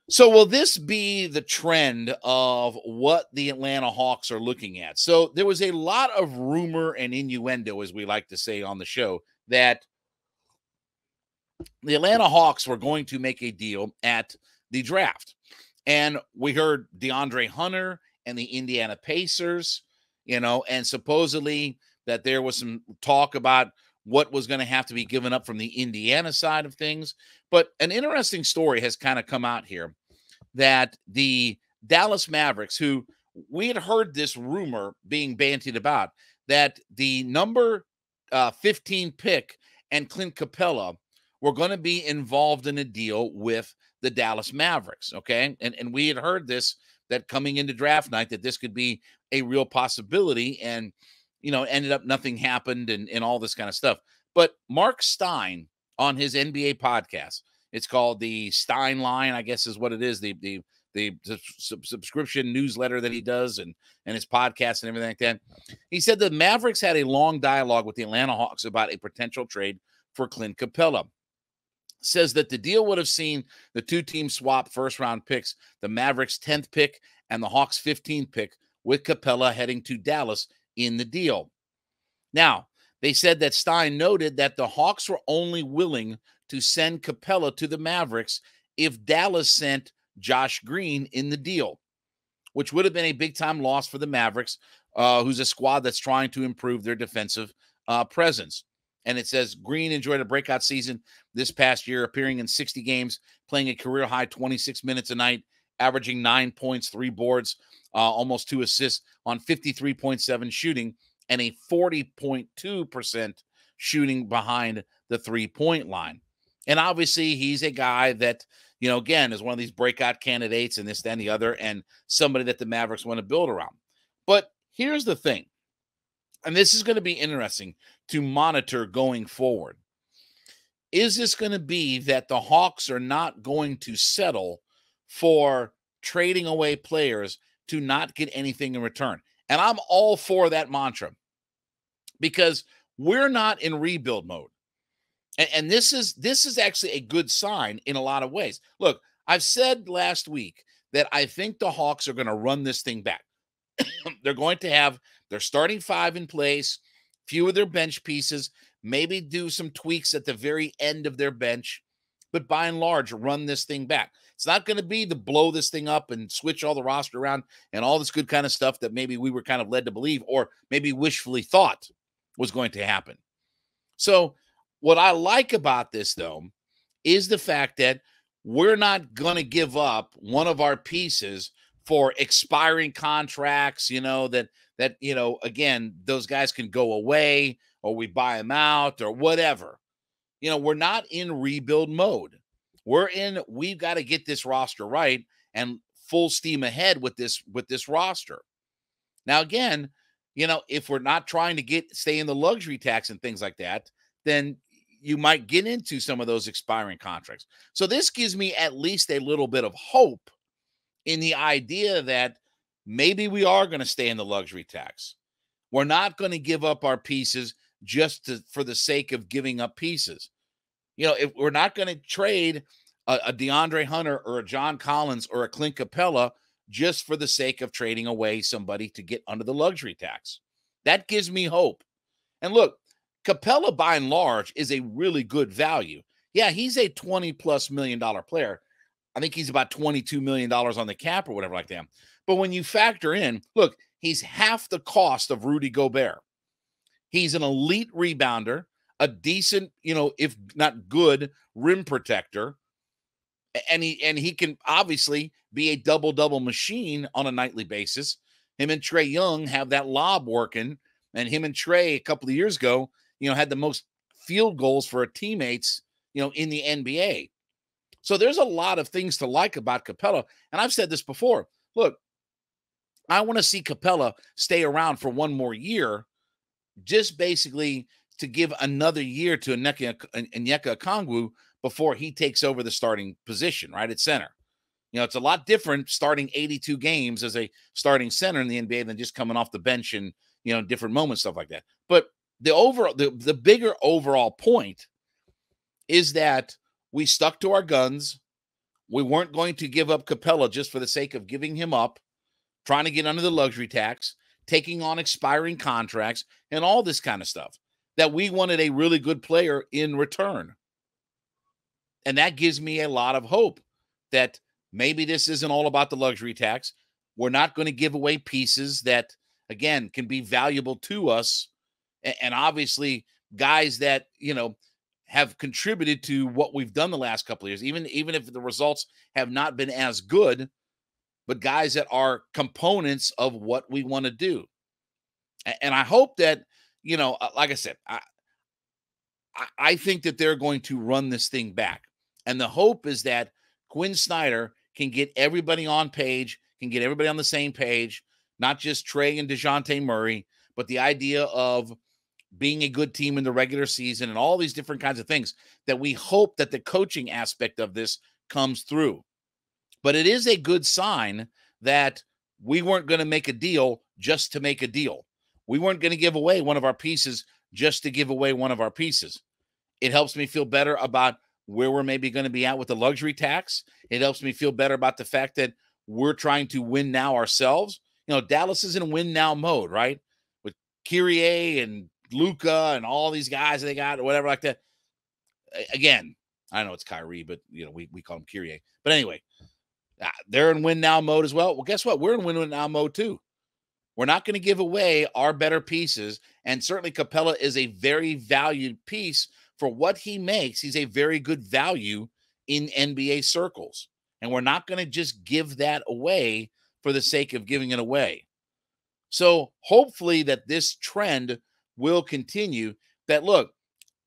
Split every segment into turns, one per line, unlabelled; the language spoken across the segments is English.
So will this be the trend of what the Atlanta Hawks are looking at? So there was a lot of rumor and innuendo, as we like to say on the show, that the Atlanta Hawks were going to make a deal at the draft. And we heard DeAndre Hunter and the Indiana Pacers, and supposedly that there was some talk about what was going to have to be given up from the Indiana side of things. But an interesting story has kind of come out here that the Dallas Mavericks, who we had heard this rumor being bantied about, that the number 15 pick and Clint Capela were going to be involved in a deal with the Dallas Mavericks, okay? And we had heard this, that coming into draft night, that this could be a real possibility, and, ended up nothing happened and all this kind of stuff. But Marc Stein on his NBA podcast, it's called the Stein Line, I guess is what it is, the subscription newsletter that he does and his podcast and everything like that. He said the Mavericks had a long dialogue with the Atlanta Hawks about a potential trade for Clint Capela. Says that the deal would have seen the two teams swap first-round picks, the Mavericks' 10th pick and the Hawks' 15th pick, with Capela heading to Dallas in the deal. Now, they said that Stein noted that the Hawks were only willing to send Capela to the Mavericks if Dallas sent Josh Green in the deal, which would have been a big-time loss for the Mavericks, who's a squad that's trying to improve their defensive presence. And it says Green enjoyed a breakout season this past year, appearing in 60 games, playing a career-high 26 minutes a night, averaging 9 points, 3 boards, almost 2 assists on 53.7 shooting, and a 40.2% shooting behind the three-point line. And obviously, he's a guy that, again, is one of these breakout candidates and this, that, and the other, and somebody that the Mavericks want to build around. But here's the thing, and this is going to be interesting to monitor going forward. Is this going to be that the Hawks are not going to settle for trading away players to not get anything in return? And I'm all for that mantra, because we're not in rebuild mode. And this is actually a good sign in a lot of ways. Look, I've said last week that I think the Hawks are going to run this thing back. They're going to have their starting five in place, few of their bench pieces, maybe do some tweaks at the very end of their bench, but by and large, run this thing back. It's not going to be to blow this thing up and switch all the roster around and all this good kind of stuff that maybe we were kind of led to believe, or maybe wishfully thought was going to happen. So what I like about this, though, is the fact that we're not going to give up one of our pieces for expiring contracts, that again, those guys can go away, or we buy them out, or whatever. We're not in rebuild mode. We've got to get this roster right and full steam ahead with this roster. Now, again, if we're not trying to stay in the luxury tax and things like that, then you might get into some of those expiring contracts. So this gives me at least a little bit of hope in the idea that maybe we are going to stay in the luxury tax. We're not going to give up our pieces just for the sake of giving up pieces. If we're not going to trade a DeAndre Hunter or a John Collins or a Clint Capela just for the sake of trading away somebody to get under the luxury tax. That gives me hope. And look, Capela, by and large, is a really good value. Yeah, he's a $20+ million player. I think he's about $22 million on the cap or whatever like that. But when you factor in, look, he's half the cost of Rudy Gobert. He's an elite rebounder, a decent, if not good, rim protector. And he can obviously be a double-double machine on a nightly basis. Him and Trae Young have that lob working. And him and Trae a couple of years ago, had the most field goals for teammates, in the NBA. So there's a lot of things to like about Capela. And I've said this before. Look, I want to see Capela stay around for one more year, just basically to give another year to Onyeka Okongwu before he takes over the starting position, right, at center. It's a lot different starting 82 games as a starting center in the NBA than just coming off the bench and, different moments, stuff like that. But the bigger overall point is that we stuck to our guns. We weren't going to give up Capela just for the sake of giving him up, trying to get under the luxury tax, taking on expiring contracts, and all this kind of stuff. That we wanted a really good player in return. And that gives me a lot of hope that maybe this isn't all about the luxury tax. We're not going to give away pieces that, again, can be valuable to us. And obviously, guys that, have contributed to what we've done the last couple of years, even if the results have not been as good, but guys that are components of what we want to do. And I hope that, like I said, I think that they're going to run this thing back. And the hope is that Quinn Snyder can get everybody on page, can get everybody on the same page, not just Trey and DeJounte Murray, but the idea of being a good team in the regular season and all these different kinds of things, that we hope that the coaching aspect of this comes through. But it is a good sign that we weren't going to make a deal just to make a deal. We weren't going to give away one of our pieces just to give away one of our pieces. It helps me feel better about where we're maybe going to be at with the luxury tax. It helps me feel better about the fact that we're trying to win now ourselves. Dallas is in win now mode, right? With Kyrie and Luka and all these guys they got or whatever like that. Again, I know it's Kyrie, but we call him Kyrie. But anyway, they're in win now mode as well. Well, guess what? We're in win now mode too. We're not going to give away our better pieces. And certainly Capela is a very valued piece for what he makes. He's a very good value in NBA circles. And we're not going to just give that away for the sake of giving it away. So hopefully that this trend will continue. That, look,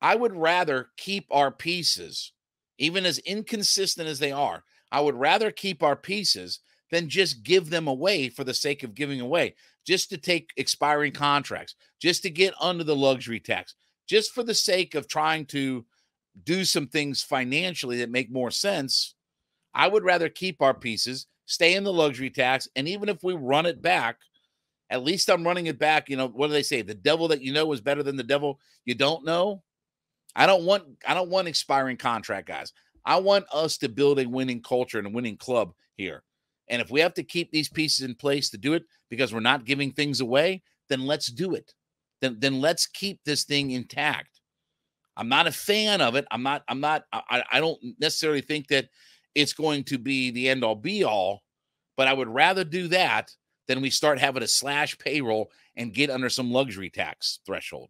I would rather keep our pieces, even as inconsistent as they are. I would rather keep our pieces than just give them away for the sake of giving away, just to take expiring contracts, just to get under the luxury tax, just for the sake of trying to do some things financially that make more sense. I would rather keep our pieces, stay in the luxury tax, and even if we run it back, at least I'm running it back. What do they say? The devil that you know is better than the devil you don't know. I don't want expiring contract guys. I want us to build a winning culture and a winning club here. And if we have to keep these pieces in place to do it because we're not giving things away, then let's do it. Then let's keep this thing intact. I'm not a fan of it. I don't necessarily think that it's going to be the end all be all, but I would rather do that than we start having to slash payroll and get under some luxury tax threshold.